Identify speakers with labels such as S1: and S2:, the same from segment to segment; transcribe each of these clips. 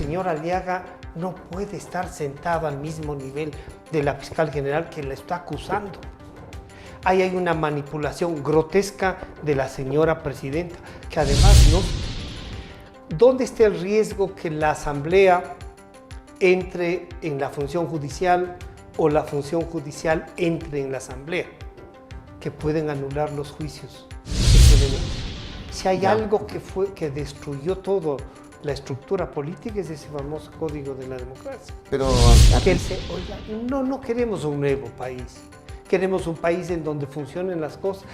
S1: señor Aliaga no puede estar sentado al mismo nivel de la fiscal general que le está acusando. Ahí hay una manipulación grotesca de la señora presidenta, que además no... ¿Dónde está el riesgo que la Asamblea entre en la función judicial o la función judicial entre en la Asamblea? Que pueden anular los juicios. Si hay algo que destruyó todo la estructura política, es ese famoso código de la democracia.
S2: Pero
S1: no queremos un nuevo país. Queremos un país en donde funcionen las cosas.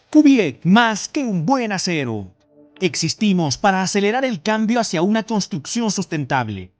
S3: Kubiek, más que un buen acero. Existimos para acelerar el cambio hacia una construcción sustentable.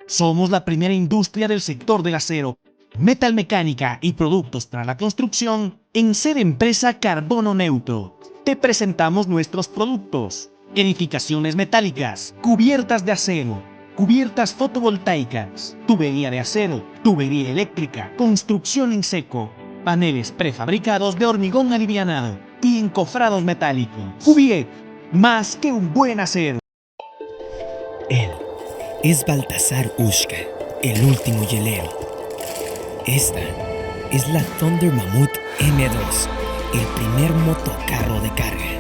S3: Somos la primera industria del sector del acero, metalmecánica y productos para la construcción en ser empresa carbono neutro. Te presentamos nuestros productos: edificaciones metálicas, cubiertas de acero, cubiertas fotovoltaicas, tubería de acero, tubería eléctrica, construcción en seco, paneles prefabricados de hormigón alivianado y encofrados metálicos. Kubiek, más que un buen acero.
S4: Él es Baltasar Ushka, el último hielero. Esta es la Thunder Mammoth M2, el primer motocarro de carga.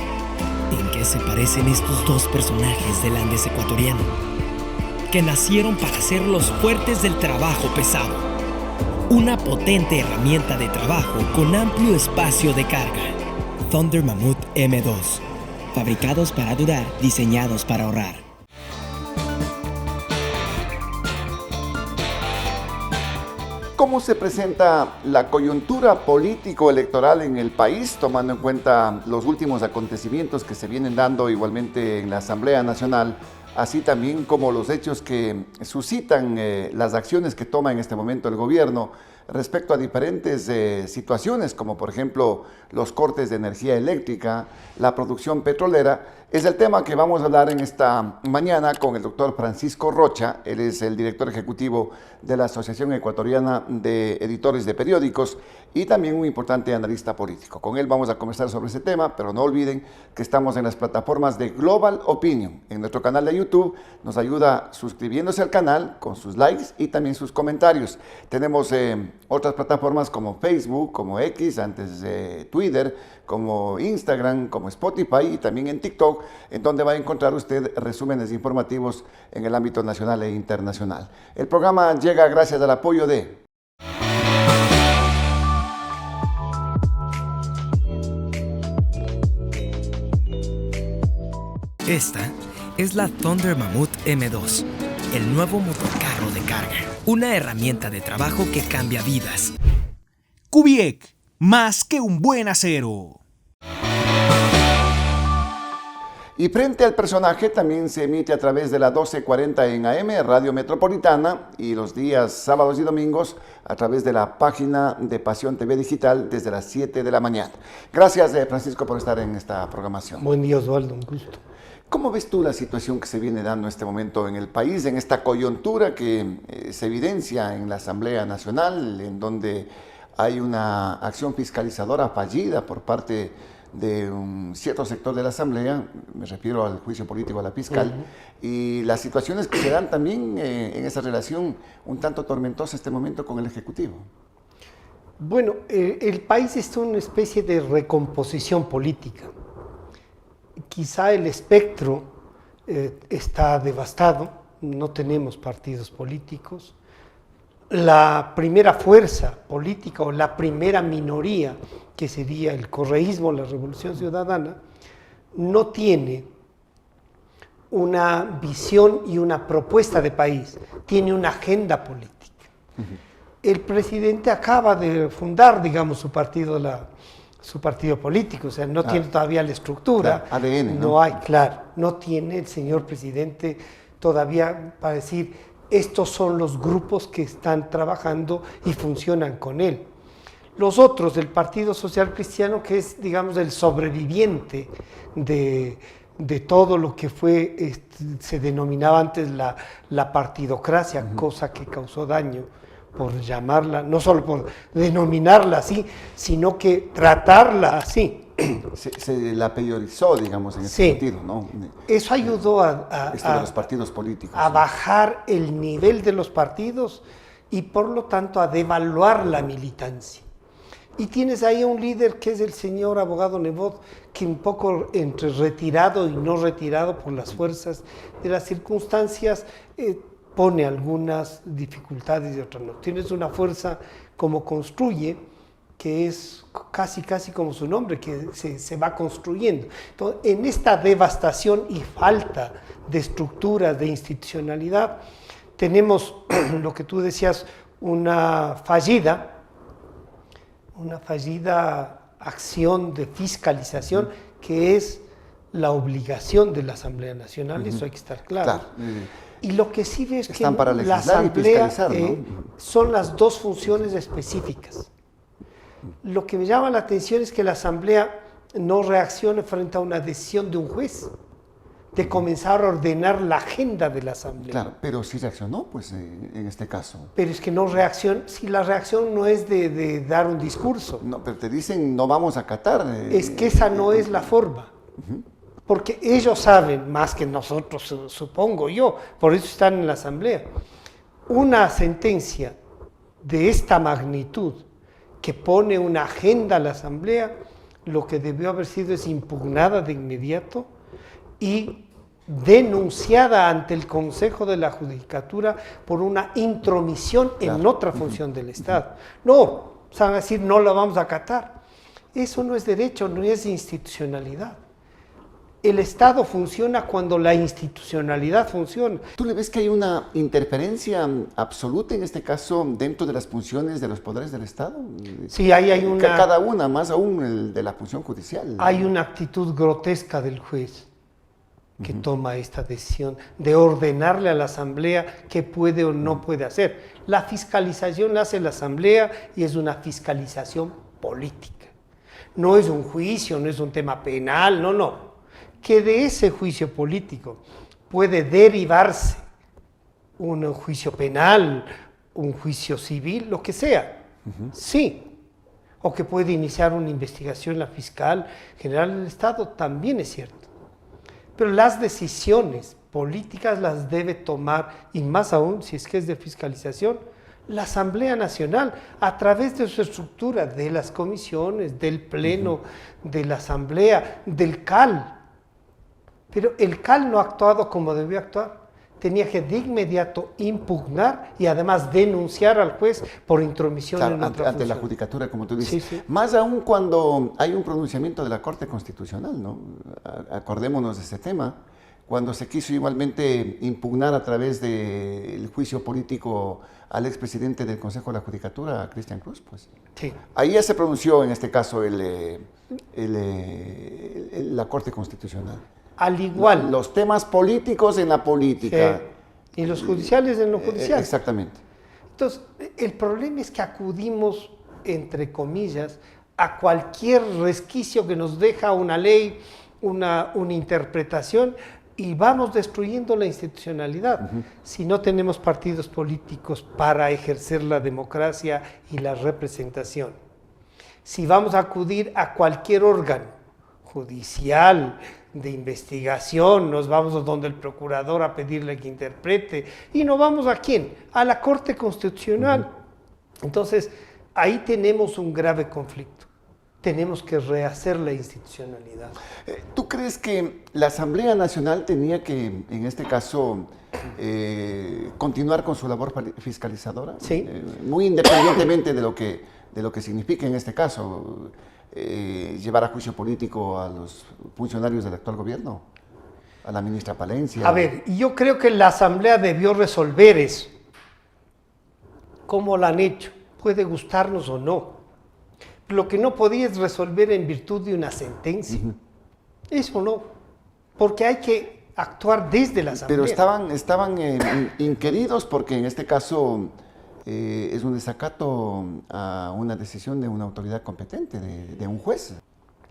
S4: ¿En qué se parecen estos dos personajes del Andes ecuatoriano? Que nacieron para ser los fuertes del trabajo pesado. Una potente herramienta de trabajo con amplio espacio de carga. Thunder Mammoth M2. Fabricados para durar, diseñados para ahorrar.
S2: ¿cómo se presenta la coyuntura político-electoral en el país, tomando en cuenta los últimos acontecimientos que se vienen dando igualmente en la Asamblea Nacional, así también como los hechos que suscitan las acciones que toma en este momento el gobierno respecto a diferentes situaciones, como por ejemplo los cortes de energía eléctrica, la producción petrolera? Es el tema que vamos a hablar en esta mañana con el doctor Francisco Rocha. Él es el director ejecutivo de la Asociación Ecuatoriana de Editores de Periódicos y también un importante analista político. Con él vamos a conversar sobre ese tema, pero no olviden que estamos en las plataformas de Global Opinion. En nuestro canal de YouTube nos ayuda suscribiéndose al canal con sus likes y también sus comentarios. Tenemos otras plataformas como Facebook, como X, antes Twitter, como Instagram, como Spotify y también en TikTok, en donde va a encontrar usted resúmenes informativos en el ámbito nacional e internacional. El programa llega gracias al apoyo de...
S4: Esta es la Thunder Mammoth M2, el nuevo motocarro de carga. Una herramienta de trabajo que cambia vidas.
S3: Kubiek, más que un buen acero.
S2: Y Frente al Personaje también se emite a través de la 1240 en AM, Radio Metropolitana, y los días sábados y domingos a través de la página de Pasión TV Digital desde las 7 de la mañana. Gracias, Francisco, por estar en esta programación.
S1: Buen día, Osvaldo, un gusto.
S2: ¿Cómo ves tú la situación que se viene dando en este momento en el país, en esta coyuntura que se evidencia en la Asamblea Nacional, en donde hay una acción fiscalizadora fallida por parte de un cierto sector de la Asamblea, me refiero al juicio político a la fiscal, y las situaciones que se dan también en esa relación un tanto tormentosa este momento con el Ejecutivo?
S1: Bueno, el país está en una especie de recomposición política. Quizá el espectro está devastado, no tenemos partidos políticos. La primera fuerza política o la primera minoría, que sería el correísmo, la Revolución Ciudadana, no tiene una visión y una propuesta de país, tiene una agenda política. El presidente acaba de fundar, digamos, su partido político, o sea, no tiene todavía la estructura.
S2: Claro, ADN, ¿no?
S1: No hay, claro, no tiene el señor presidente todavía para decir, estos son los grupos que están trabajando y funcionan con él. Los otros del Partido Social Cristiano, que es, digamos, el sobreviviente de todo lo que fue, se denominaba antes la partidocracia, cosa que causó daño por llamarla, no solo por denominarla así, sino que tratarla así.
S2: Se la peyorizó, digamos, en ese
S1: Sí.
S2: sentido, ¿no?
S1: Eso ayudó
S2: Esto de los partidos políticos.
S1: a
S2: ¿no?
S1: bajar el nivel de los partidos y por lo tanto a devaluar la militancia. Y tienes ahí un líder que es el señor abogado Nebot, que un poco entre retirado y no retirado por las fuerzas de las circunstancias, pone algunas dificultades y otras no. Tienes una fuerza como construye, que es casi como su nombre, que se va construyendo. Entonces, en esta devastación y falta de estructuras, de institucionalidad, tenemos lo que tú decías, una fallida acción de fiscalización, que es la obligación de la Asamblea Nacional, eso hay que estar claro. Y lo que sí ves es que
S2: para
S1: la
S2: legislar y
S1: Asamblea
S2: fiscalizar, ¿no?
S1: son las dos funciones específicas. Lo que me llama la atención es que la Asamblea no reaccione frente a una decisión de un juez de comenzar a ordenar la agenda de la Asamblea.
S2: Claro, pero sí reaccionó, pues, en este caso.
S1: Pero es que no reacciona, si la reacción no es de dar un discurso.
S2: No, pero te dicen, no vamos a acatar.
S1: Es que esa no es la forma. Porque ellos saben, más que nosotros, supongo yo, por eso están en la Asamblea. Una sentencia de esta magnitud que pone una agenda a la Asamblea, lo que debió haber sido es impugnada de inmediato y denunciada ante el Consejo de la Judicatura por una intromisión en otra función del Estado. No, van a decir, no la vamos a acatar. Eso no es derecho, no es institucionalidad. El Estado funciona cuando la institucionalidad funciona.
S2: ¿Tú le ves que hay una interferencia absoluta en este caso dentro de las funciones de los poderes del Estado?
S1: Sí, ahí hay una...
S2: Cada una, más aún el de la función judicial.
S1: Hay una actitud grotesca del juez que toma esta decisión de ordenarle a la Asamblea qué puede o no puede hacer. La fiscalización la hace la Asamblea y es una fiscalización política. No es un juicio, no es un tema penal, no. Que de ese juicio político puede derivarse un juicio penal, un juicio civil, lo que sea. Sí. O que puede iniciar una investigación la fiscal general del Estado, también es cierto. Pero las decisiones políticas las debe tomar, y más aún si es que es de fiscalización, la Asamblea Nacional, a través de su estructura, de las comisiones, del Pleno, de la Asamblea, del CAL. Pero el CAL no ha actuado como debió actuar. Tenía que de inmediato impugnar y además denunciar al juez por intromisión
S2: Claro,
S1: en otra
S2: ante la
S1: función.
S2: judicatura, como tú dices.
S1: Sí.
S2: Más aún cuando hay un pronunciamiento de la Corte Constitucional, ¿no? Acordémonos de ese tema, cuando se quiso igualmente impugnar a través del juicio político al expresidente del Consejo de la Judicatura, Cristian Cruz, pues.
S1: Sí.
S2: Ahí ya se pronunció, en este caso, la Corte Constitucional.
S1: Al igual.
S2: Los temas políticos en la política.
S1: Y los judiciales en lo judicial.
S2: Exactamente.
S1: Entonces, el problema es que acudimos, entre comillas, a cualquier resquicio que nos deja una ley, una interpretación, y vamos destruyendo la institucionalidad. Si no tenemos partidos políticos para ejercer la democracia y la representación, si vamos a acudir a cualquier órgano judicial, de investigación, nos vamos a donde el procurador a pedirle que interprete, y no vamos a quién, a la Corte Constitucional. Entonces, ahí tenemos un grave conflicto. Tenemos que rehacer la institucionalidad.
S2: ¿Tú crees que la Asamblea Nacional tenía que, en este caso, continuar con su labor fiscalizadora?
S1: Sí.
S2: Muy independientemente de lo que significa en este caso. Llevar a juicio político a los funcionarios del actual gobierno, a la ministra Palencia.
S1: A ver, yo creo que la Asamblea debió resolver eso. ¿Cómo lo han hecho? Puede gustarnos o no. Lo que no podía es resolver en virtud de una sentencia. Eso no, porque hay que actuar desde la Asamblea.
S2: Pero estaban inquiridos porque en este caso es un desacato a una decisión de una autoridad competente, de un juez.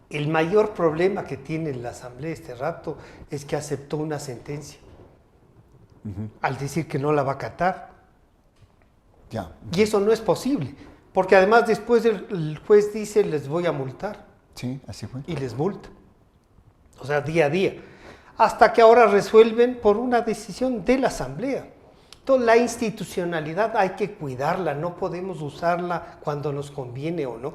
S1: El mayor problema que tiene la Asamblea este rato es que aceptó una sentencia al decir que no la va a acatar.
S2: Ya.
S1: Y eso no es posible, porque además después el juez dice les voy a multar
S2: Sí, así fue.
S1: y les multa. O sea, día a día. Hasta que ahora resuelven por una decisión de la Asamblea. Entonces, la institucionalidad hay que cuidarla, no podemos usarla cuando nos conviene o no.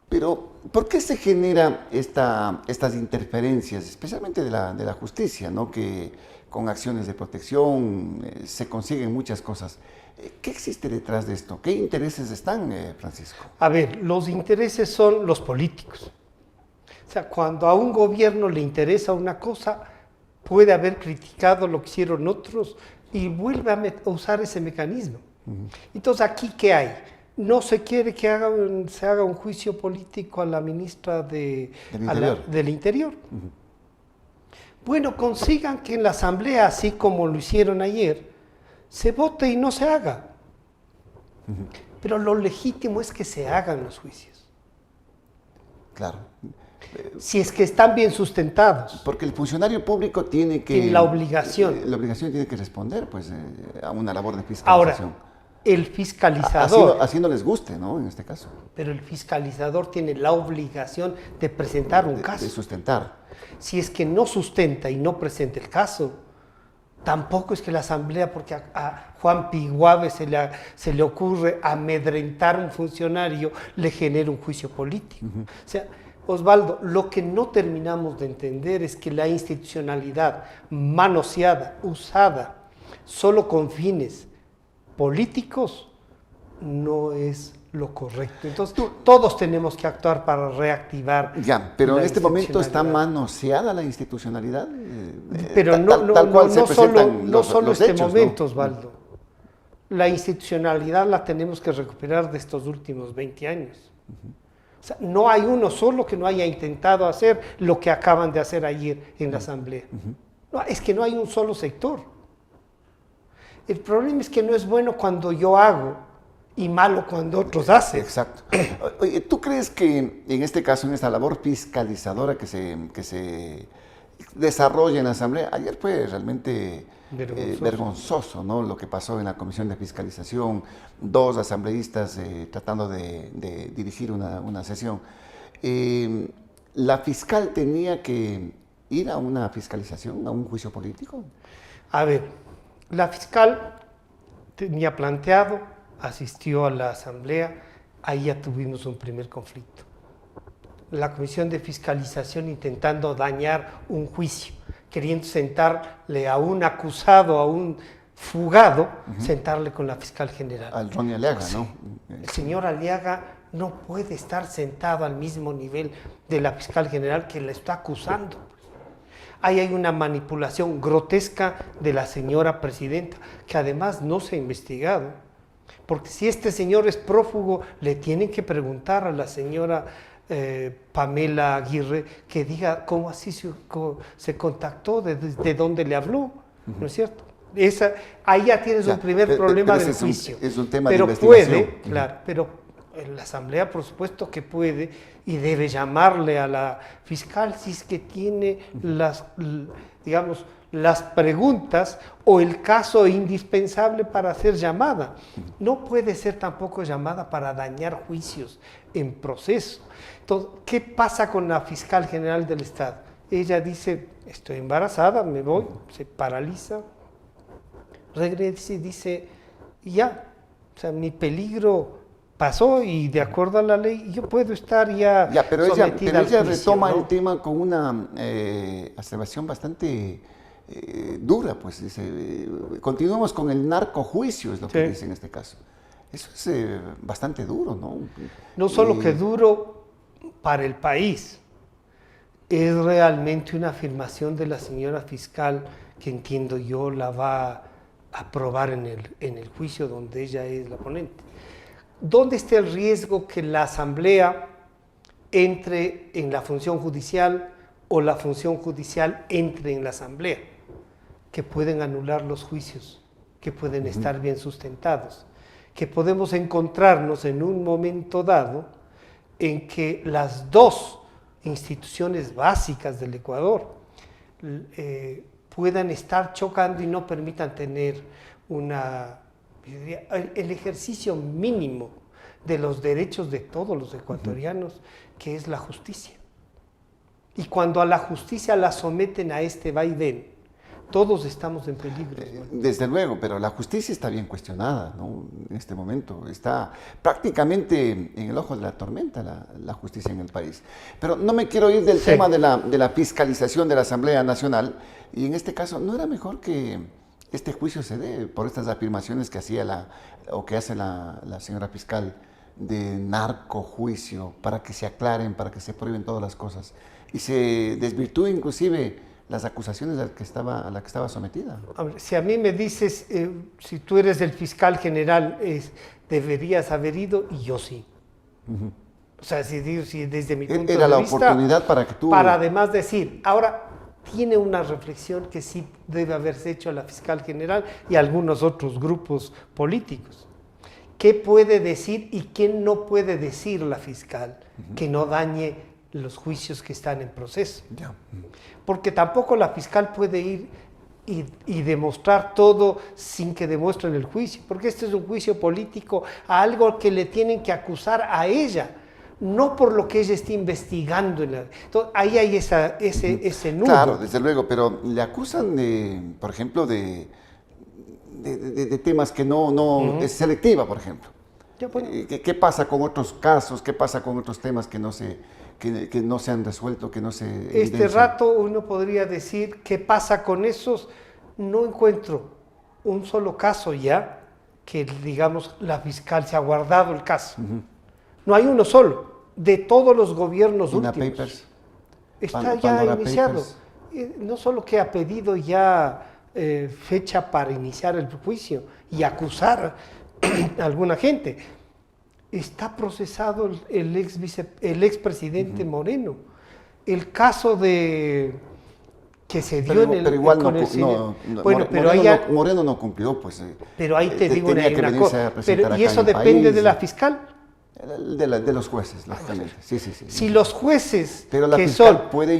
S2: Pero, ¿por qué se genera estas interferencias, especialmente de la justicia, ¿no? Que con acciones de protección se consiguen muchas cosas? ¿Qué existe detrás de esto? ¿Qué intereses están, Francisco?
S1: A ver, los intereses son los políticos. O sea, cuando a un gobierno le interesa una cosa, puede haber criticado lo que hicieron otros y vuelve a usar ese mecanismo. Entonces, ¿aquí qué hay? No se quiere que se haga un juicio político a la ministra del Interior. Bueno, consigan que en la Asamblea, así como lo hicieron ayer, se vote y no se haga. Pero lo legítimo es que se hagan los juicios.
S2: Claro.
S1: Si es que están bien sustentados.
S2: Porque el funcionario público tiene que...
S1: Tiene la obligación.
S2: La obligación tiene que responder, pues, a una labor de fiscalización.
S1: Ahora, el fiscalizador...
S2: Así no les guste, ¿no? En este caso.
S1: Pero el fiscalizador tiene la obligación de presentar un caso.
S2: De sustentar.
S1: Si es que no sustenta y no presenta el caso, tampoco es que la Asamblea, porque a Juan Piguave se le ocurre amedrentar a un funcionario, le genere un juicio político. O sea, Osvaldo, lo que no terminamos de entender es que la institucionalidad manoseada, usada, solo con fines políticos, no es lo correcto. Entonces, todos tenemos que actuar para reactivar.
S2: Ya, pero en este momento está manoseada la institucionalidad.
S1: Pero no solo este momento, Osvaldo. La institucionalidad la tenemos que recuperar de estos últimos 20 años. O sea, no hay uno solo que no haya intentado hacer lo que acaban de hacer ayer en la Asamblea. No, es que no hay un solo sector. El problema es que no es bueno cuando yo hago y malo cuando otros hacen.
S2: Exacto. Oye, ¿tú crees que en este caso, en esta labor fiscalizadora que se desarrolla en la Asamblea, ayer fue realmente vergonzoso, ¿no? Lo que pasó en la Comisión de Fiscalización, 2 asambleístas tratando de dirigir una sesión. ¿La fiscal tenía que ir a una fiscalización, a un juicio político?
S1: A ver, la fiscal tenía planteado, asistió a la Asamblea, ahí ya tuvimos un primer conflicto. La Comisión de Fiscalización intentando dañar un juicio, queriendo sentarle a un acusado, a un fugado, sentarle con la fiscal general.
S2: Al Ronnie Aliaga, ¿no?
S1: El señor Aliaga no puede estar sentado al mismo nivel de la fiscal general que le está acusando. Ahí hay una manipulación grotesca de la señora presidenta, que además no se ha investigado. Porque si este señor es prófugo, le tienen que preguntar a la señora Pamela Aguirre que diga cómo así se contactó, de dónde le habló, ¿no es cierto? Ahí ya tienes un primer problema del juicio.
S2: Es un tema
S1: pero
S2: de investigación.
S1: Puede, claro, pero la Asamblea por supuesto que puede y debe llamarle a la fiscal si es que tiene las preguntas o el caso indispensable para ser llamada. No puede ser tampoco llamada para dañar juicios en proceso. Entonces, ¿qué pasa con la fiscal general del Estado? Ella dice, estoy embarazada, me voy, se paraliza, regresa y dice, ya, o sea, mi peligro pasó y de acuerdo a la ley yo puedo estar ya
S2: pero
S1: sometida al
S2: ella
S1: juicio,
S2: retoma
S1: ¿no?
S2: el tema con una observación bastante dura, pues dice, continuemos con el narcojuicio, es lo que dice en este caso. Eso es bastante duro, ¿no?
S1: No solo que duro para el país, es realmente una afirmación de la señora fiscal que entiendo yo la va a aprobar en el juicio donde ella es la ponente. ¿Dónde está el riesgo que la Asamblea entre en la función judicial o la función judicial entre en la Asamblea? Que pueden anular los juicios, que pueden estar bien sustentados. que podemos encontrarnos en un momento dado en que las dos instituciones básicas del Ecuador puedan estar chocando y no permitan tener el ejercicio mínimo de los derechos de todos los ecuatorianos, que es la justicia. Y cuando a la justicia la someten a este vaivén, todos estamos en peligro.
S2: Desde luego, pero la justicia está bien cuestionada, ¿no? En este momento está prácticamente en el ojo de la tormenta la justicia en el país. Pero no me quiero ir del tema de la fiscalización de la Asamblea Nacional, y en este caso, ¿no era mejor que este juicio se dé por estas afirmaciones que hacía que hace la señora fiscal de narcojuicio, para que se aclaren, para que se prueben todas las cosas, y se desvirtúe inclusive las acusaciones a la que estaba sometida?
S1: A ver, si a mí me dices, si tú eres el fiscal general, deberías haber ido, y yo sí. O sea, si desde mi punto de vista...
S2: Era la oportunidad para que tú...
S1: Para además decir, ahora tiene una reflexión que sí debe haberse hecho la fiscal general y algunos otros grupos políticos. ¿Qué puede decir y qué no puede decir la fiscal que no dañe los juicios que están en proceso?
S2: Ya.
S1: Porque tampoco la fiscal puede ir y demostrar todo sin que demuestren el juicio, porque este es un juicio político a algo que le tienen que acusar a ella, no por lo que ella está investigando. Entonces, ahí hay ese nudo.
S2: Claro, desde luego, pero le acusan, por ejemplo, de temas que no es selectiva, por ejemplo.
S1: Ya, bueno.
S2: ¿Qué pasa con otros casos? ¿Qué pasa con otros temas que no se han resuelto, que no se evidencian?
S1: Este rato uno podría decir, ¿qué pasa con esos? No encuentro un solo caso ya que, digamos, la fiscal se ha guardado el caso. No hay uno solo, de todos los gobiernos
S2: Una
S1: últimos.
S2: Papers.
S1: Está ya
S2: Pandora
S1: iniciado.
S2: Papers.
S1: No solo que ha pedido ya fecha para iniciar el juicio y acusar a alguna gente, está procesado el expresidente Moreno. El caso que se dio
S2: Moreno no cumplió, pues.
S1: Pero ahí te digo una cosa. ¿Y eso
S2: acá
S1: depende de la fiscal?
S2: De los jueces, lógicamente. Sí.
S1: Si los jueces
S2: pero la
S1: que
S2: fiscal
S1: son...
S2: puede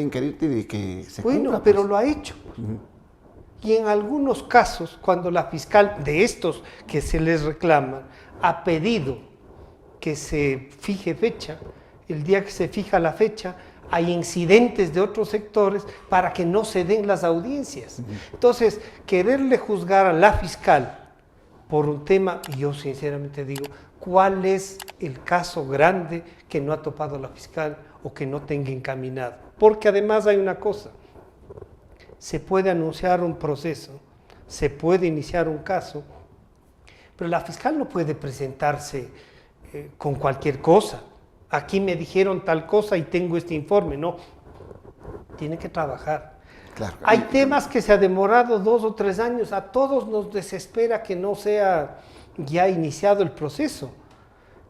S2: inquirirte de que se
S1: Bueno,
S2: cumpla,
S1: pero
S2: pues.
S1: lo ha hecho. Y en algunos casos, cuando la fiscal de estos que se les reclama ha pedido que se fije fecha, el día que se fija la fecha, hay incidentes de otros sectores para que no se den las audiencias. Entonces, quererle juzgar a la fiscal por un tema, yo sinceramente digo, ¿cuál es el caso grande que no ha topado la fiscal o que no tenga encaminado? Porque además hay una cosa, se puede anunciar un proceso, se puede iniciar un caso, pero la fiscal no puede presentarse con cualquier cosa. Aquí me dijeron tal cosa y tengo este informe. No, tiene que trabajar.
S2: Claro.
S1: Hay temas que se ha demorado 2 o 3 años. A todos nos desespera que no sea ya iniciado el proceso.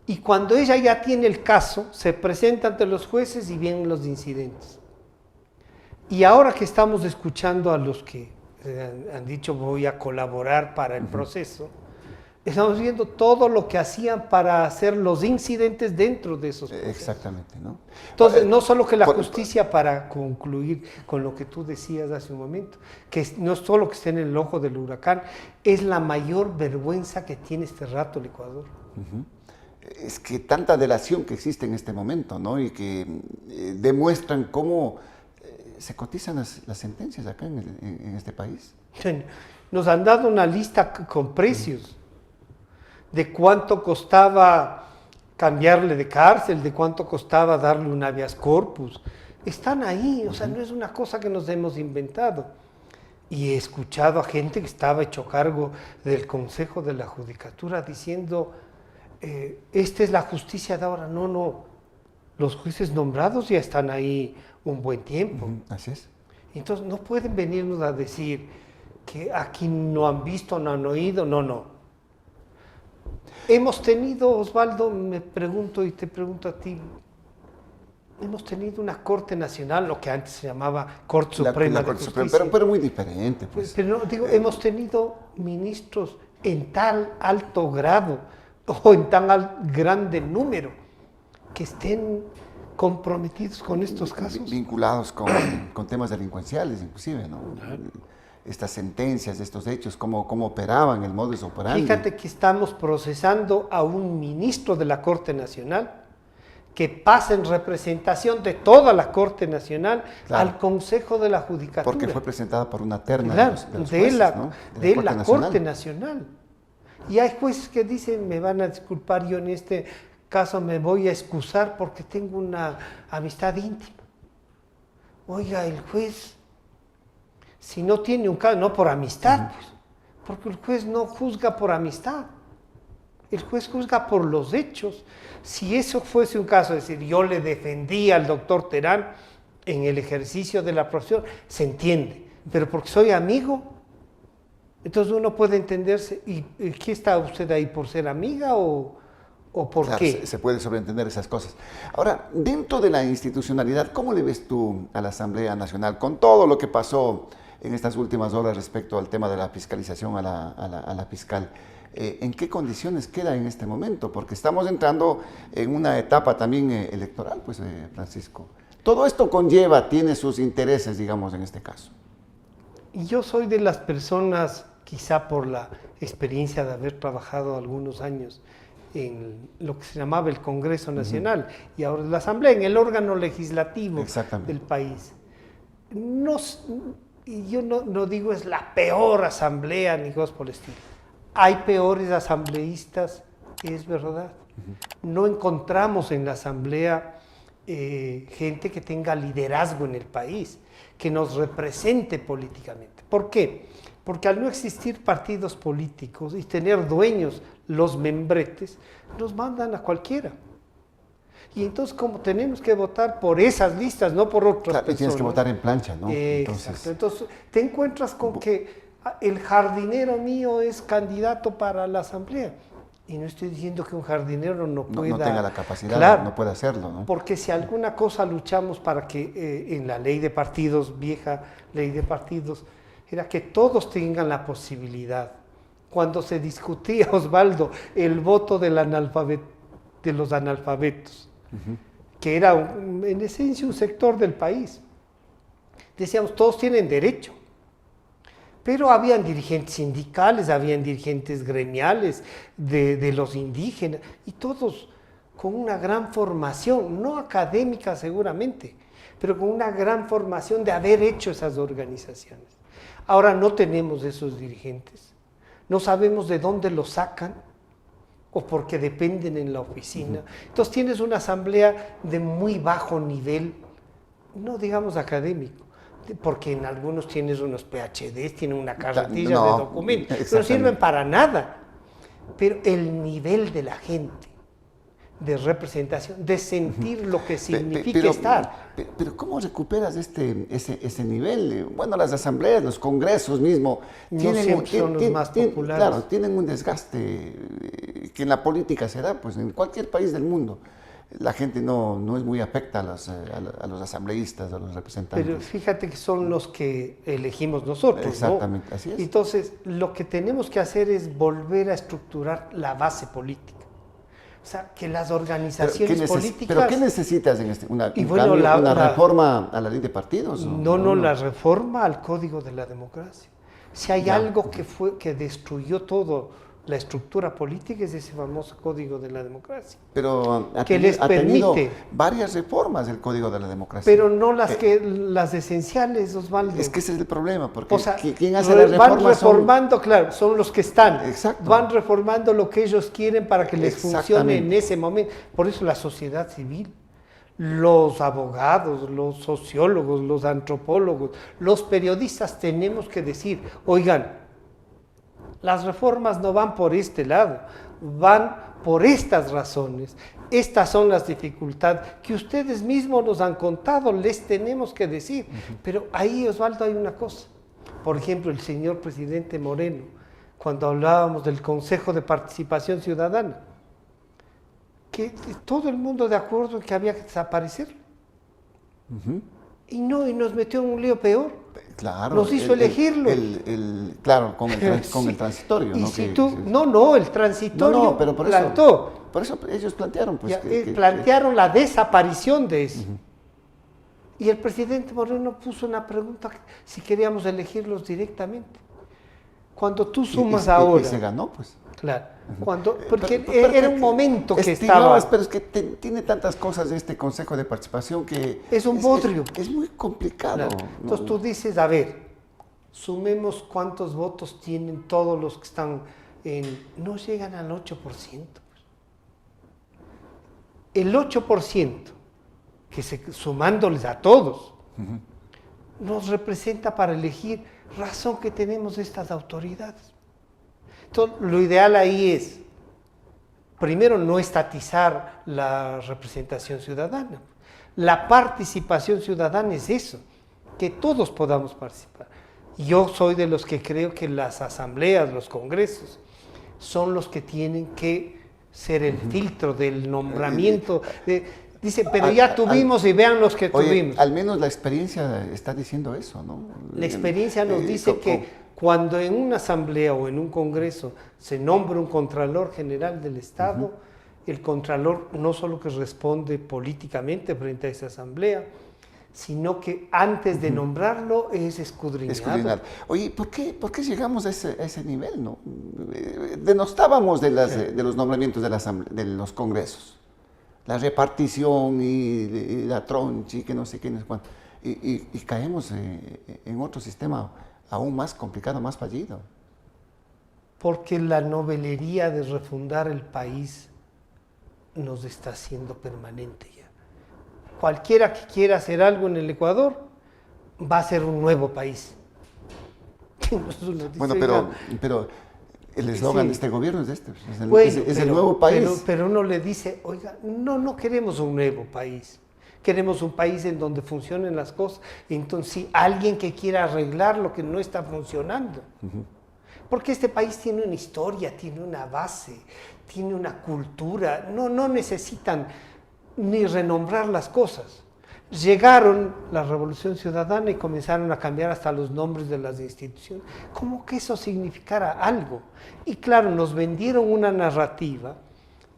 S1: Y cuando ella ya tiene el caso, se presenta ante los jueces y vienen los incidentes. Y ahora que estamos escuchando a los que han dicho voy a colaborar para el proceso, estamos viendo todo lo que hacían para hacer los incidentes dentro de esos procesos.
S2: Exactamente, ¿no?
S1: Entonces, no solo que la justicia, para concluir con lo que tú decías hace un momento, que no es solo que esté en el ojo del huracán, es la mayor vergüenza que tiene este rato el Ecuador.
S2: Es que tanta delación que existe en este momento, ¿no? Y que demuestran cómo se cotizan las sentencias acá en este país.
S1: Nos han dado una lista con precios de cuánto costaba cambiarle de cárcel, de cuánto costaba darle un habeas corpus. Están ahí, o sea, no es una cosa que nos hemos inventado. Y he escuchado a gente que estaba hecho cargo del Consejo de la Judicatura diciendo, esta es la justicia de ahora. No, los jueces nombrados ya están ahí un buen tiempo.
S2: Así es.
S1: Entonces no pueden venirnos a decir que aquí no han visto, no han oído, no. Hemos tenido, Osvaldo, me pregunto y te pregunto a ti, hemos tenido una Corte Nacional, lo que antes se llamaba Corte Suprema de Justicia.
S2: Pero muy diferente. Pues.
S1: Pero no, digo, hemos tenido ministros en tal alto grado o en tan grande número que estén comprometidos con estos casos.
S2: Vinculados con temas delincuenciales, inclusive, ¿no? Claro. Estas sentencias, estos hechos, cómo operaban, el modus operandi.
S1: Fíjate que estamos procesando a un ministro de la Corte Nacional que pasa en representación de toda la Corte Nacional, claro, al Consejo de la Judicatura.
S2: Porque fue presentada por una terna,
S1: claro,
S2: de los jueces, ¿no?
S1: de la Corte Nacional. Y hay jueces que dicen, me van a disculpar, yo en este caso me voy a excusar porque tengo una amistad íntima. Oiga, el juez, si no tiene un caso, no por amistad, pues, porque el juez no juzga por amistad. El juez juzga por los hechos. Si eso fuese un caso, es decir, yo le defendí al doctor Terán en el ejercicio de la profesión, se entiende. Pero porque soy amigo, entonces uno puede entenderse. ¿Y qué está usted ahí? ¿Por ser amiga o por
S2: claro,
S1: qué?
S2: Se puede sobreentender esas cosas. Ahora, dentro de la institucionalidad, ¿cómo le ves tú a la Asamblea Nacional con todo lo que pasó en estas últimas horas respecto al tema de la fiscalización a la fiscal? ¿En qué condiciones queda en este momento? Porque estamos entrando en una etapa también electoral, pues, Francisco. Todo esto tiene sus intereses, digamos, en este caso.
S1: Y yo soy de las personas, quizá por la experiencia de haber trabajado algunos años en lo que se llamaba el Congreso Nacional, y ahora la Asamblea, en el órgano legislativo del país. Y yo no digo es la peor asamblea ni cosas por el estilo. Hay peores asambleístas, es verdad. No encontramos en la asamblea gente que tenga liderazgo en el país, que nos represente políticamente. ¿Por qué? Porque al no existir partidos políticos y tener dueños los membretes, nos mandan a cualquiera. Y entonces, como tenemos que votar por esas listas, no por otras personas.
S2: Y tienes que votar en plancha, ¿no?
S1: Exacto. Entonces, te encuentras con que el jardinero mío es candidato para la asamblea. Y no estoy diciendo que un jardinero no pueda...
S2: No tenga la capacidad,
S1: claro,
S2: no puede hacerlo, ¿no?
S1: Porque si alguna cosa luchamos para que en la ley de partidos, vieja ley de partidos, era que todos tengan la posibilidad. Cuando se discutía, Osvaldo, el voto de los analfabetos, que era en esencia un sector del país, decíamos, todos tienen derecho. Pero habían dirigentes sindicales, habían dirigentes gremiales de los indígenas, y todos con una gran formación, no académica seguramente, pero con una gran formación de haber hecho esas organizaciones. Ahora no tenemos esos dirigentes, no sabemos de dónde los sacan o porque dependen en la oficina. Entonces tienes una asamblea de muy bajo nivel, no digamos académico, porque en algunos tienes unos PhDs, tienen una carretilla de documentos, no sirven para nada. Pero el nivel de la gente, de representación, de sentir lo que significa estar.
S2: Pero ¿cómo recuperas ese nivel? Bueno, las asambleas, los congresos mismo,
S1: son los más populares.
S2: Claro, tienen un desgaste que en la política se da, pues en cualquier país del mundo. La gente no es muy afecta a los asambleístas, a los representantes.
S1: Pero fíjate que son los que elegimos nosotros,
S2: exactamente,
S1: ¿no?
S2: Así es.
S1: Entonces, lo que tenemos que hacer es volver a estructurar la base política. O sea, que las organizaciones políticas...
S2: ¿Pero qué necesitas en una reforma a la ley de partidos?
S1: No, la reforma al Código de la Democracia. Si hay algo que destruyó todo la estructura política, es ese famoso Código de la Democracia.
S2: Pero ha
S1: tenido
S2: varias reformas del Código de la Democracia.
S1: Pero no las esenciales, Osvaldo.
S2: Es que ese es el problema, porque
S1: o sea,
S2: ¿quién hace las reformas?
S1: Van reformando, claro, son los que están.
S2: Exacto.
S1: Van reformando lo que ellos quieren para que les funcione en ese momento. Por eso la sociedad civil, los abogados, los sociólogos, los antropólogos, los periodistas tenemos que decir, oigan, las reformas no van por este lado, van por estas razones. Estas son las dificultades que ustedes mismos nos han contado, les tenemos que decir. Pero ahí, Osvaldo, hay una cosa. Por ejemplo, el señor presidente Moreno, cuando hablábamos del Consejo de Participación Ciudadana, que todo el mundo de acuerdo en que había que desaparecerlo. Y nos metió en un lío peor.
S2: Claro.
S1: Nos hizo elegirlo.
S2: Claro, con el transitorio.
S1: Y
S2: ¿no?
S1: si el transitorio
S2: No, pero por eso ellos plantearon. Pues,
S1: plantearon la desaparición de eso. Y el presidente Moreno puso una pregunta, si queríamos elegirlos directamente. Cuando tú sumas ahora...
S2: Y se ganó, pues.
S1: Claro, porque era un momento que
S2: estaba...
S1: estaba...
S2: Pero es que tiene tantas cosas de este Consejo de Participación que...
S1: Es un bodrio.
S2: Es muy complicado.
S1: Claro. Entonces tú dices, a ver, sumemos cuántos votos tienen todos los que están en... No llegan al 8%. El 8%, sumándoles a todos, nos representa para elegir razón que tenemos estas autoridades. Entonces, lo ideal ahí es, primero, no estatizar la representación ciudadana. La participación ciudadana es eso, que todos podamos participar. Yo soy de los que creo que las asambleas, los congresos, son los que tienen que ser el filtro del nombramiento. Dice, pero ya tuvimos y vean los que tuvimos.
S2: Al menos la experiencia está diciendo eso, ¿no?
S1: La experiencia nos dice que cuando en una asamblea o en un congreso se nombra un contralor general del Estado, el contralor no solo que responde políticamente frente a esa asamblea, sino que antes de nombrarlo es escudriñado.
S2: Oye, ¿por qué llegamos a ese nivel, no? Denostábamos de los nombramientos de los congresos. La repartición y la troncha y que no sé qué, no sé cuánto. Y caemos en otro sistema aún más complicado, más fallido.
S1: Porque la novelería de refundar el país nos está haciendo permanente ya. Cualquiera que quiera hacer algo en el Ecuador va a ser un nuevo país.
S2: Bueno, pero el eslogan de este gobierno es este, es el nuevo país.
S1: Pero uno le dice, oiga, no queremos un nuevo país. Queremos un país en donde funcionen las cosas. Entonces, sí, alguien que quiera arreglar lo que no está funcionando. Porque este país tiene una historia, tiene una base, tiene una cultura. No necesitan ni renombrar las cosas. Llegaron la Revolución Ciudadana y comenzaron a cambiar hasta los nombres de las instituciones, como que eso significara algo. Y claro, nos vendieron una narrativa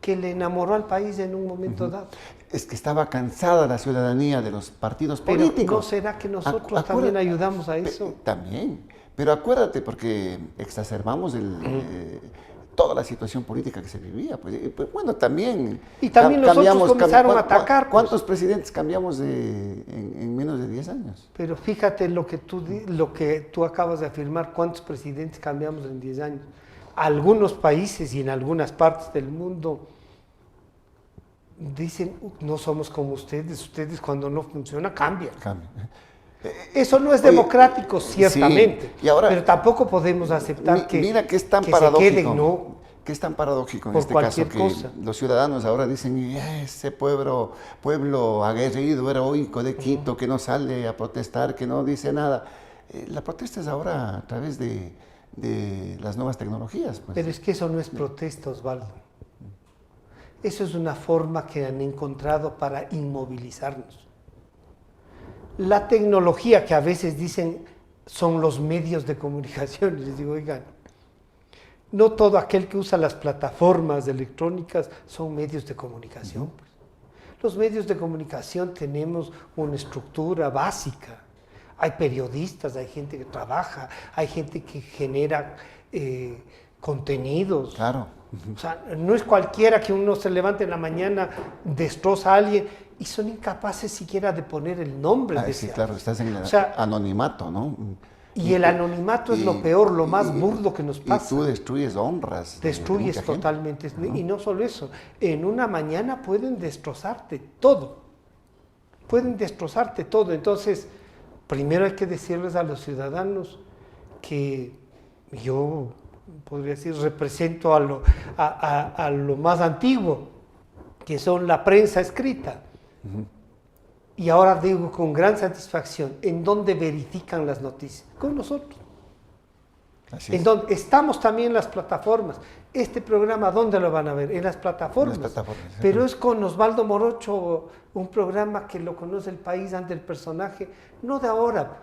S1: que le enamoró al país en un momento dado.
S2: Es que estaba cansada la ciudadanía de los partidos políticos.
S1: Pero ¿no será que nosotros también ayudamos a eso?
S2: También, pero acuérdate, porque exacerbamos toda la situación política que se vivía. Pues bueno, también...
S1: Y también nosotros comenzaron a atacar. Pues.
S2: ¿Cuántos presidentes cambiamos en menos de 10 años?
S1: Pero fíjate lo que tú acabas de afirmar, ¿cuántos presidentes cambiamos en 10 años? Algunos países y en algunas partes del mundo dicen, no somos como ustedes cuando no funciona cambian. Eso no es democrático, ciertamente, sí. Pero tampoco podemos aceptar que
S2: paradójico,
S1: se queden, ¿no?
S2: Que es tan paradójico en este caso que los ciudadanos ahora dicen, ese pueblo aguerrido, heroico de Quito, que no sale a protestar, que no dice nada. La protesta es ahora a través de las nuevas tecnologías. Pues.
S1: Pero es que eso no es protesta, Osvaldo. Eso es una forma que han encontrado para inmovilizarnos. La tecnología que a veces dicen son los medios de comunicación, y les digo, oigan, no todo aquel que usa las plataformas electrónicas son medios de comunicación. Pues. Los medios de comunicación tenemos una estructura básica. Hay periodistas, hay gente que trabaja, hay gente que genera contenidos.
S2: Claro.
S1: O sea, no es cualquiera que uno se levante en la mañana, destroza a alguien y son incapaces siquiera de poner el nombre de ese.
S2: Sí, claro, estás en el anonimato, ¿no?
S1: Y el anonimato es lo peor, lo más burdo que nos pasa.
S2: Y tú destruyes honras.
S1: Destruyes totalmente. Y no solo eso, en una mañana pueden destrozarte todo. Pueden destrozarte todo. Entonces, primero hay que decirles a los ciudadanos que yo, podría decir, represento a lo más antiguo, que son la prensa escrita. Y ahora digo con gran satisfacción, ¿en dónde verifican las noticias? Con nosotros.
S2: Así es.
S1: En donde estamos también en las plataformas. Este programa, ¿dónde lo van a ver? En las plataformas. Pero es con Osvaldo Morocho, un programa que lo conoce el país ante el personaje, no de ahora.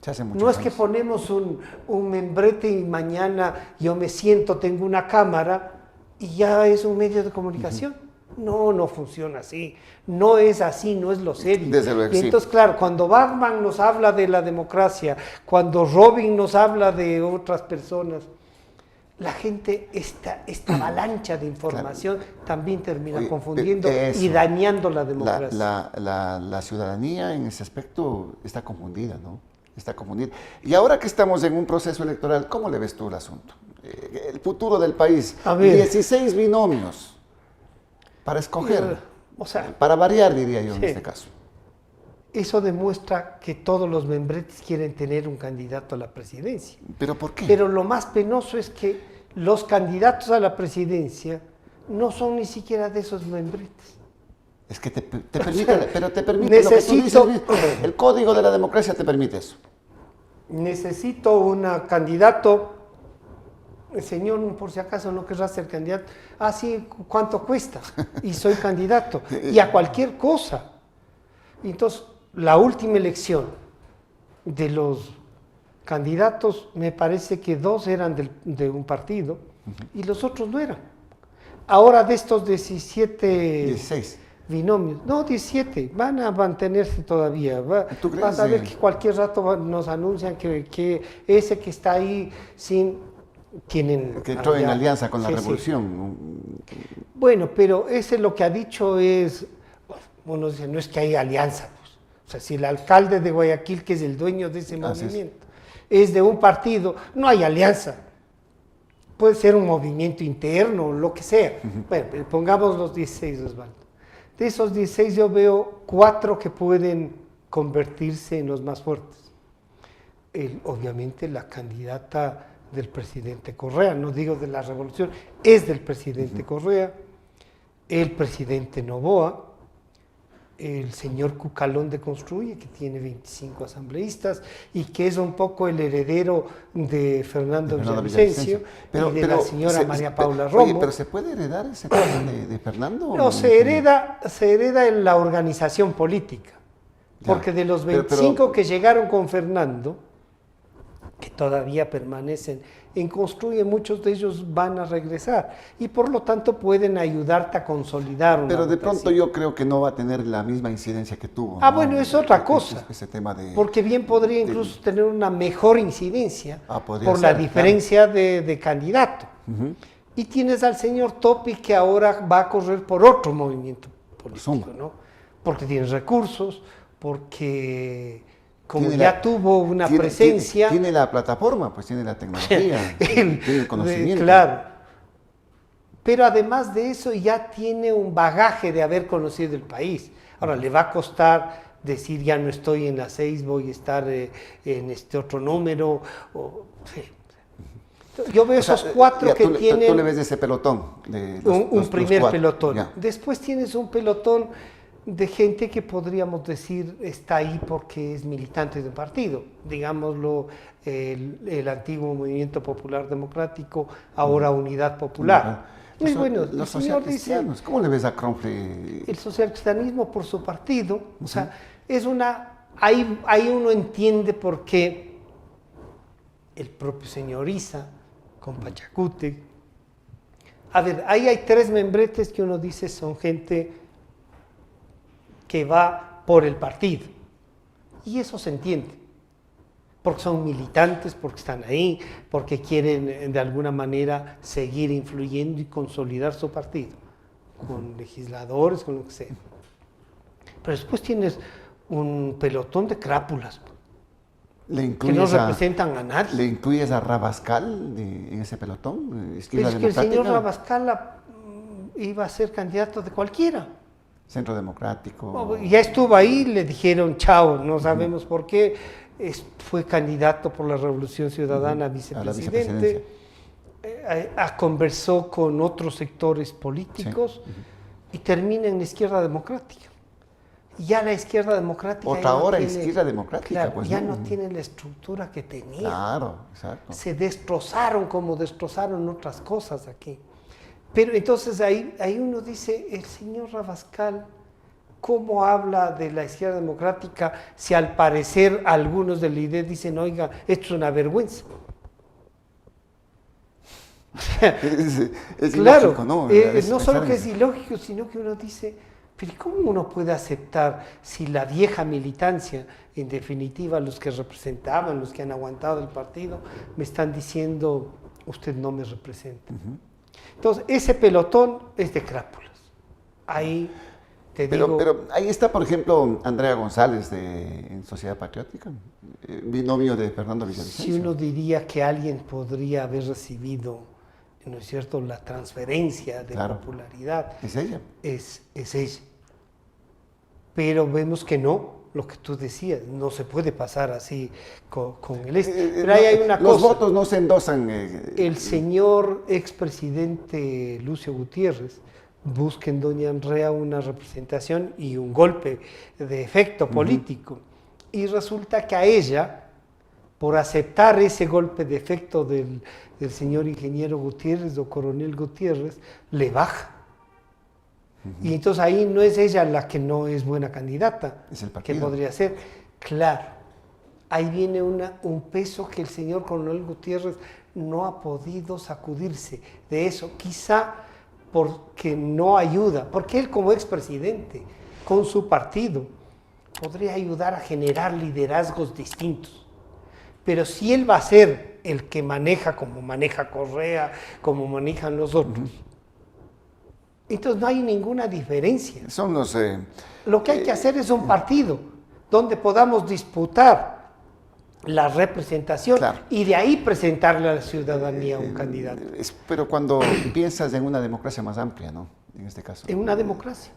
S2: Se hace muchos
S1: No es que
S2: años.
S1: ponemos un membrete y mañana yo me siento, tengo una cámara y ya es un medio de comunicación. No, no funciona así. No es así, no es lo serio.
S2: Desde luego,
S1: y
S2: sí.
S1: entonces, claro, cuando Batman nos habla de la democracia, cuando Robin nos habla de otras personas, la gente, esta avalancha de información también termina
S2: Oye,
S1: confundiendo
S2: eso.
S1: y dañando la democracia.
S2: La ciudadanía en ese aspecto está confundida, ¿no? Está confundida. Y ahora que estamos en un proceso electoral, ¿cómo le ves tú el asunto? El futuro del país.
S1: A ver.
S2: 16 binomios para escoger.
S1: O sea,
S2: Para variar, diría yo, en
S1: sí.
S2: este caso.
S1: Eso demuestra que todos los membretes quieren tener un candidato a la presidencia.
S2: ¿Pero por qué?
S1: Pero lo más penoso es que los candidatos a la presidencia no son ni siquiera de esos membretes.
S2: Es que te permite, pero te permite
S1: Necesito-
S2: lo que tú dices. El código de la democracia te permite eso.
S1: Necesito un candidato. El señor, por si acaso, no querrá ser candidato. Ah, sí, ¿cuánto cuesta? Y soy candidato. Y a cualquier cosa. Entonces, la última elección de los candidatos, me parece que 2 eran de un partido y los otros no eran. Ahora de estos 17
S2: 16.
S1: binomios, no 17, van a mantenerse todavía.
S2: ¿Tú crees?
S1: Vas a ver
S2: Sí.
S1: que cualquier rato nos anuncian que ese que está ahí tienen...
S2: Que entró en
S1: ya-
S2: alianza con la
S1: sí, sí.
S2: revolución.
S1: Bueno, pero ese lo que ha dicho es, uno dice, no es que hay alianza, pues. O sea, si el alcalde de Guayaquil, que es el dueño de ese
S2: Así es.
S1: movimiento, es de un partido, no hay alianza. Puede ser un movimiento interno, lo que sea. Bueno, pongamos los 16, Osvaldo. De esos 16 yo veo 4 que pueden convertirse en los más fuertes. Obviamente la candidata del presidente Correa, no digo de la revolución, es del presidente Correa, el presidente Noboa, el señor Cucalón de Construye, que tiene 25 asambleístas y que es un poco el heredero de Fernando Villavicencio y de la señora María Paula Romo.
S2: Oye, pero ¿se puede heredar ese plan de Fernando?
S1: No, se hereda en la organización política,
S2: Ya,
S1: porque de los
S2: pero-
S1: 25 que llegaron con Fernando, que todavía permanecen en Construye, muchos de ellos van a regresar y por lo tanto pueden ayudarte a consolidar una
S2: Pero de pronto
S1: votación.
S2: yo creo que no va a tener la misma incidencia que tuvo.
S1: Ah,
S2: ¿no?
S1: bueno, es otra cosa.
S2: Ese tema de...
S1: Porque bien podría incluso tener una mejor incidencia
S2: podría
S1: por la
S2: ser,
S1: diferencia de candidato.
S2: Ujú.
S1: Y tienes al señor Topi que ahora va a correr por otro movimiento político,
S2: Suma.
S1: ¿no? Porque tiene recursos, porque como
S2: Tiene
S1: ya
S2: la-
S1: tuvo una
S2: tiene-
S1: presencia...
S2: Tiene la plataforma, pues tiene la tecnología, tiene el conocimiento.
S1: Claro. Pero además de eso ya tiene un bagaje de haber conocido el país. Ahora, le va a costar decir ya no estoy en las 6, voy a estar en este otro número. Sí. Yo veo
S2: O sea,
S1: esos 4
S2: ya
S1: que
S2: tú le
S1: tienen
S2: ves ese pelotón. De
S1: un primer
S2: 4,
S1: pelotón.
S2: ya.
S1: Después tienes un pelotón de gente que podríamos decir está ahí porque es militante de un partido, digámoslo, el antiguo Movimiento Popular Democrático, ahora Unidad Popular.
S2: Los,
S1: Y bueno, el
S2: los
S1: señor dice,
S2: socialcristianos, ¿cómo le ves a Kronfle?
S1: el socialcristianismo por su partido, o sea, es ahí uno entiende por qué el propio señor Issa, con Pachacute. A ver, ahí hay 3 membretes que uno dice son gente que va por el partido. Y eso se entiende, porque son militantes, porque están ahí, porque quieren de alguna manera seguir influyendo y consolidar su partido, con legisladores, con lo que sea. Pero después tienes un pelotón de crápulas
S2: ¿Le
S1: que
S2: incluyes,
S1: no representan a nadie.
S2: ¿Le incluyes a Rabascal en ese pelotón?
S1: Pero
S2: Izquierda
S1: es que el señor
S2: Democrática,
S1: Rabascal iba a ser candidato de cualquiera.
S2: Centro Democrático.
S1: Ya estuvo ahí, le dijeron chao, no sabemos por qué. Fue candidato por la Revolución Ciudadana a
S2: A la
S1: vicepresidente. Conversó con otros sectores políticos y termina en la izquierda democrática. Y ya la izquierda democrática...
S2: Otra
S1: ya no
S2: hora
S1: tiene-
S2: izquierda democrática,
S1: claro,
S2: pues,
S1: ya
S2: ¿no?
S1: no tiene la estructura que tenía.
S2: Claro, exacto.
S1: Se destrozaron como destrozaron otras cosas aquí. Pero entonces ahí uno dice, el señor Rabascal ¿Cómo habla de la izquierda democrática si al parecer algunos del IDE dicen, oiga, esto es una vergüenza?
S2: Es
S1: Claro,
S2: ilógico, ¿no?
S1: no solo que es ilógico, sino que uno dice, pero ¿cómo uno puede aceptar si la vieja militancia, en definitiva los que representaban, los que han aguantado el partido, me están diciendo, usted no me representa? Entonces, ese pelotón es de crápulas. Ahí te digo...
S2: Pero ahí está, por ejemplo, Andrea González en Sociedad Patriótica, binomio de Fernando Villavicencio.
S1: Si uno diría que alguien podría haber recibido, ¿no es cierto?, la transferencia de popularidad.
S2: Es ella.
S1: Es ella. Pero vemos que no, lo que tú decías, no se puede pasar así con el Pero ahí hay una cosa.
S2: Los votos no se endosan.
S1: El señor expresidente Lucio Gutiérrez busca en doña Andrea una representación y un golpe de efecto político. Y resulta que a ella, por aceptar ese golpe de efecto del señor ingeniero Gutiérrez o coronel Gutiérrez, le baja. Y entonces ahí no es ella la que no es buena candidata,
S2: es el partido.
S1: que podría ser. Claro, ahí viene un peso que el señor coronel Gutiérrez no ha podido sacudirse de eso, quizá porque no ayuda, porque él como expresidente, con su partido, podría ayudar a generar liderazgos distintos. Pero si él va a ser el que maneja, como maneja Correa, como manejan los otros, entonces no hay ninguna diferencia.
S2: Son los...
S1: Lo que hay que hacer es un partido donde podamos disputar la representación y de ahí presentarle a la ciudadanía un candidato.
S2: Pero cuando piensas en una democracia más amplia, ¿no? En este caso.
S1: En una democracia.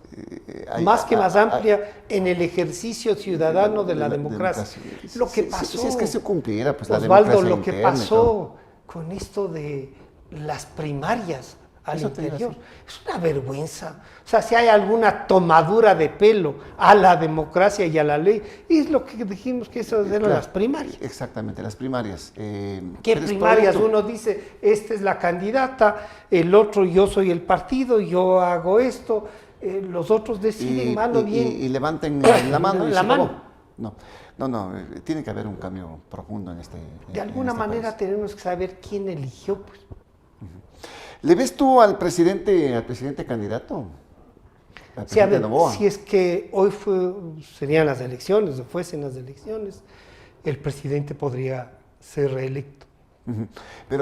S1: Más amplia en el ejercicio ciudadano de la democracia. Lo que pasó...
S2: Si es que se cumpliera, pues
S1: Osvaldo,
S2: la democracia
S1: lo que
S2: interna,
S1: pasó con esto de las primarias al interior. Es una vergüenza. O sea, si hay alguna tomadura de pelo a la democracia y a la ley, es lo que dijimos que eso eran las primarias.
S2: Exactamente, las primarias.
S1: ¿Qué primarias? Uno dice, esta es la candidata, el otro yo soy el partido, yo hago esto, los otros deciden mal o bien.
S2: Y levanten la mano.
S1: La mano.
S2: No, tiene que haber un cambio profundo en este
S1: De alguna manera
S2: país.
S1: tenemos que saber quién eligió, pues.
S2: ¿Le ves tú al presidente candidato?
S1: Sí, a ver, si es que hoy serían las elecciones o fuesen las elecciones, el presidente podría ser reelecto.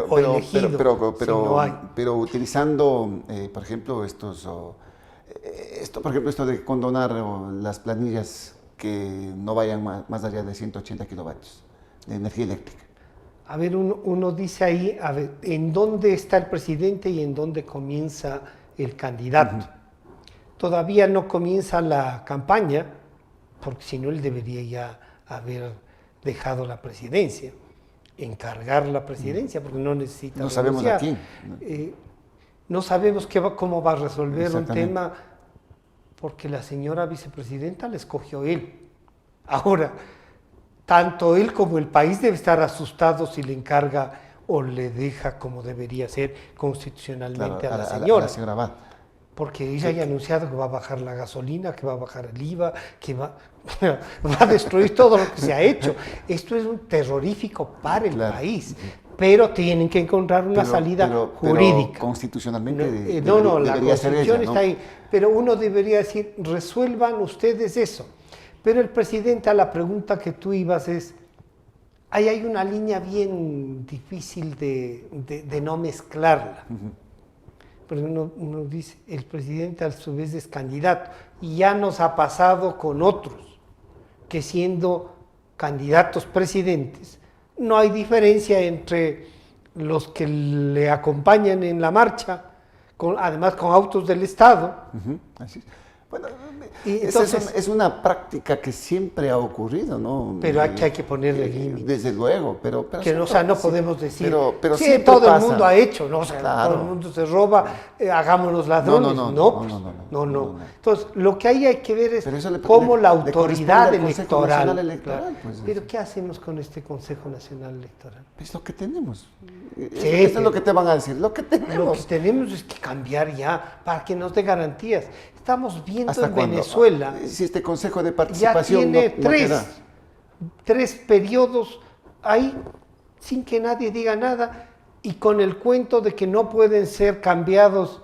S1: O elegido, si no hay.
S2: Pero utilizando, por ejemplo, esto de condonar las planillas que no vayan más allá de 180 kilovatios de energía eléctrica.
S1: A ver, uno dice ahí, a ver, ¿en dónde está el presidente y en dónde comienza el candidato? Todavía no comienza la campaña, porque si no él debería ya haber dejado la presidencia, encargar la presidencia, porque no necesita
S2: No sabemos a quién.
S1: No sabemos cómo va a resolver un tema, porque la señora vicepresidenta la escogió él. Ahora, tanto él como el país debe estar asustado si le encarga o le deja como debería ser constitucionalmente a la señora.
S2: A la señora Abad.
S1: Porque ella ya ha anunciado que va a bajar la gasolina, que va a bajar el IVA, que va a destruir todo lo que se ha hecho. Esto es un terrorífico para el país. Pero tienen que encontrar una salida jurídica.
S2: Pero constitucionalmente
S1: la constitución está ahí. Pero uno debería decir, resuelvan ustedes eso. Pero el presidente, a la pregunta que tú ibas es, ahí hay una línea bien difícil de no mezclarla. Pero uno dice, el presidente a su vez es candidato. Y ya nos ha pasado con otros, que siendo candidatos presidentes, no hay diferencia entre los que le acompañan en la marcha, además con autos del Estado.
S2: Así es. Bueno,
S1: entonces,
S2: es una práctica que siempre ha ocurrido, ¿no?
S1: Pero hay que ponerle límites.
S2: Desde luego, pero
S1: que no podemos decir,
S2: pero
S1: sí, todo el mundo ha hecho, ¿no? O sea,
S2: claro.
S1: Todo el mundo se roba, hagámonos ladrones. No. Entonces, lo que hay que ver es cómo la autoridad electoral.
S2: Pues,
S1: pero ¿qué hacemos con este Consejo Nacional Electoral?
S2: Es lo que tenemos.
S1: Sí,
S2: eso es lo que te van a decir, lo que tenemos.
S1: Lo que tenemos es que cambiar ya para que nos dé garantías. Estamos viendo viendo
S2: ¿Hasta
S1: en
S2: cuándo?
S1: Venezuela,
S2: Si este Consejo de
S1: ya
S2: Participación
S1: tiene
S2: no queda.
S1: tres periodos ahí sin que nadie diga nada y con el cuento de que no pueden ser cambiados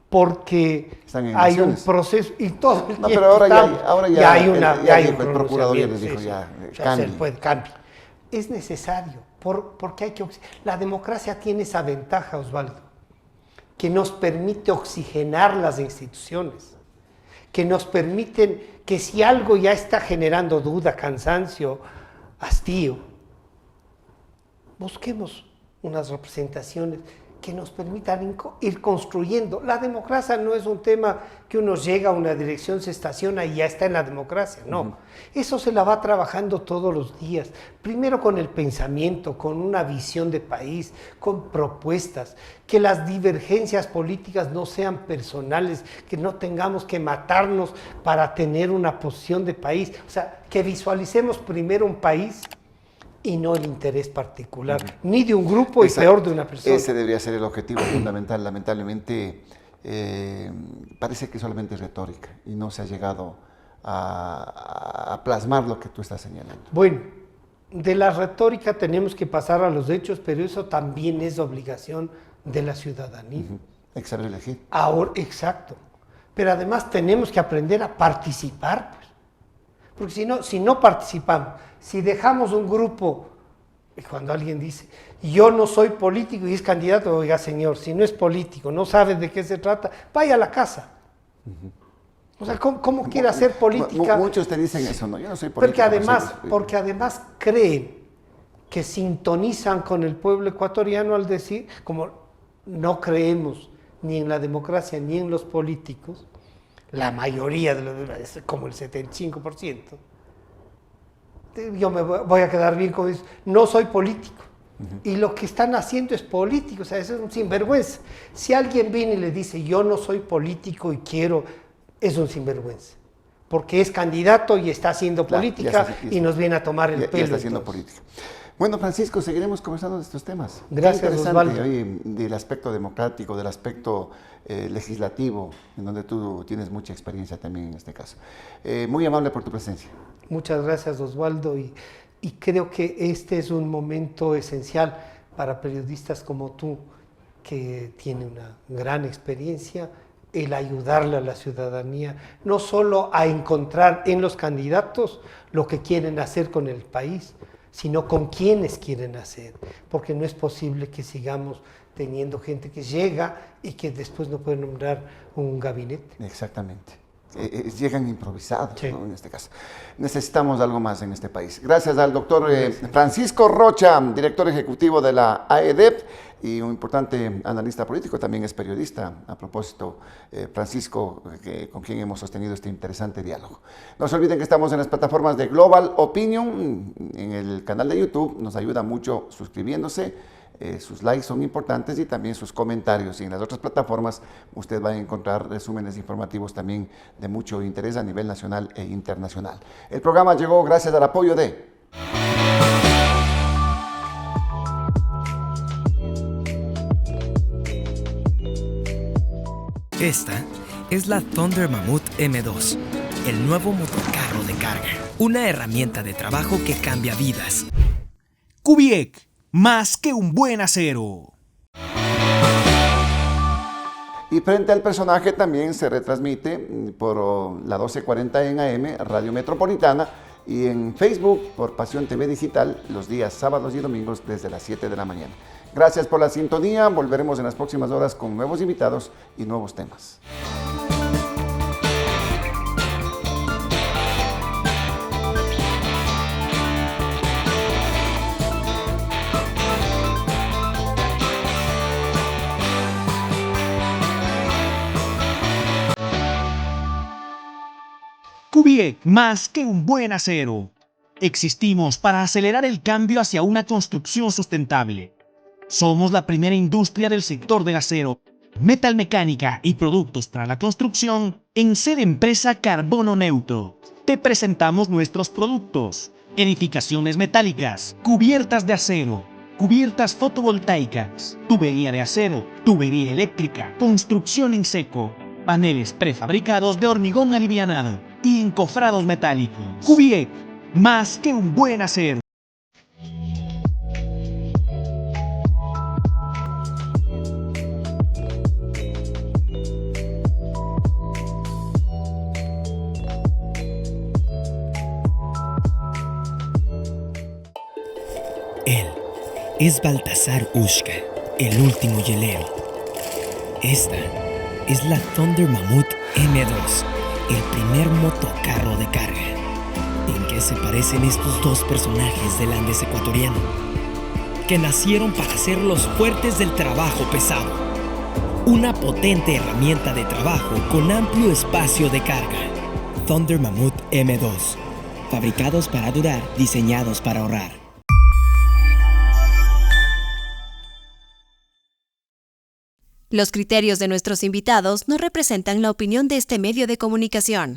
S1: porque
S2: Están en
S1: hay un
S2: elecciones.
S1: proceso y todo el
S2: No,
S1: tiempo
S2: pero ahora ya
S1: hay una
S2: el-
S1: ya
S2: ya
S1: hay
S2: dijo,
S1: un
S2: el procurador ya les dijo,
S1: pronunciamiento,
S2: ya,
S1: o sea,
S2: cambie.
S1: se puede cambie. Es necesario porque la democracia tiene esa ventaja, Osvaldo, que nos permite oxigenar las instituciones, que nos permiten que si algo ya está generando duda, cansancio, hastío, busquemos unas representaciones que nos permitan ir construyendo. La democracia no es un tema que uno llega a una dirección, se estaciona y ya está en la democracia, no. Eso se la va trabajando todos los días. Primero con el pensamiento, con una visión de país, con propuestas, que las divergencias políticas no sean personales, que no tengamos que matarnos para tener una posición de país. O sea, que visualicemos primero un país y no el interés particular, ni de un grupo y peor de una persona.
S2: Ese debería ser el objetivo fundamental. Lamentablemente, parece que solamente es retórica y no se ha llegado a plasmar lo que tú estás señalando.
S1: Bueno, de la retórica tenemos que pasar a los hechos, pero eso también es obligación de la ciudadanía.
S2: Hay que saber elegir.
S1: Ahora, exacto. Pero además tenemos que aprender a participar, pues. Porque si no participamos, si dejamos un grupo, y cuando alguien dice, yo no soy político y es candidato, oiga señor, si no es político, no sabe de qué se trata, vaya a la casa. O sea, ¿cómo quiere hacer política?
S2: Muchos te dicen eso, ¿no? Yo no soy político.
S1: Porque además creen que sintonizan con el pueblo ecuatoriano al decir, como no creemos ni en la democracia ni en los políticos, la mayoría de los, como el 75%, yo me voy a quedar bien con eso, no soy político. Y lo que están haciendo es político, o sea, eso es un sinvergüenza. Si alguien viene y le dice, yo no soy político y quiero, es un sinvergüenza. Porque es candidato y está haciendo política y nos viene a tomar el pelo.
S2: Ya está haciendo política. Bueno, Francisco, seguiremos conversando de estos temas.
S1: Gracias,
S2: Qué interesante,
S1: Osvaldo.
S2: oye, del aspecto democrático, del aspecto legislativo, en donde tú tienes mucha experiencia también en este caso. Muy amable por tu presencia.
S1: Muchas gracias, Osvaldo, y creo que este es un momento esencial para periodistas como tú, que tienen una gran experiencia, el ayudarle a la ciudadanía, no solo a encontrar en los candidatos lo que quieren hacer con el país, sino con quienes quieren hacer, porque no es posible que sigamos teniendo gente que llega y que después no puede nombrar un gabinete.
S2: Exactamente. Llegan improvisados,
S1: Sí.
S2: ¿no? En este caso. Necesitamos algo más en este país. Gracias al doctor Francisco Rocha, director ejecutivo de la AEDEP y un importante analista político, también es periodista. A propósito, Francisco, con quien hemos sostenido este interesante diálogo. No se olviden que estamos en las plataformas de Global Opinion, en el canal de YouTube. Nos ayuda mucho suscribiéndose. Sus likes son importantes y también sus comentarios. Y en las otras plataformas usted va a encontrar resúmenes informativos también de mucho interés a nivel nacional e internacional. El programa llegó gracias al apoyo de...
S4: Esta es la Thunder Mammoth M2, el nuevo motocarro de carga. Una herramienta de trabajo que cambia vidas.
S3: Kubiek, más que un buen acero.
S2: Y frente al personaje también se retransmite por la 1240 en AM, Radio Metropolitana, y en Facebook por Pasión TV Digital los días sábados y domingos desde las 7 de la mañana. Gracias por la sintonía, volveremos en las próximas horas con nuevos invitados y nuevos temas.
S3: Kubiek, más que un buen acero. Existimos para acelerar el cambio hacia una construcción sustentable. Somos la primera industria del sector del acero, metalmecánica y productos para la construcción en ser empresa carbono neutro. Te presentamos nuestros productos: edificaciones metálicas, cubiertas de acero, cubiertas fotovoltaicas, tubería de acero, tubería eléctrica, construcción en seco, paneles prefabricados de hormigón alivianado y encofrados metálicos. Cuvier, más que un buen acero.
S4: Él es Baltasar Ushka, el último hielero. Esta es la Thunder Mammoth M2, el primer motocarro de carga. ¿En qué se parecen estos dos personajes del Andes ecuatoriano? Que nacieron para ser los fuertes del trabajo pesado. Una potente herramienta de trabajo con amplio espacio de carga. Thunder Mammoth M2. Fabricados para durar, diseñados para ahorrar.
S5: Los criterios de nuestros invitados no representan la opinión de este medio de comunicación.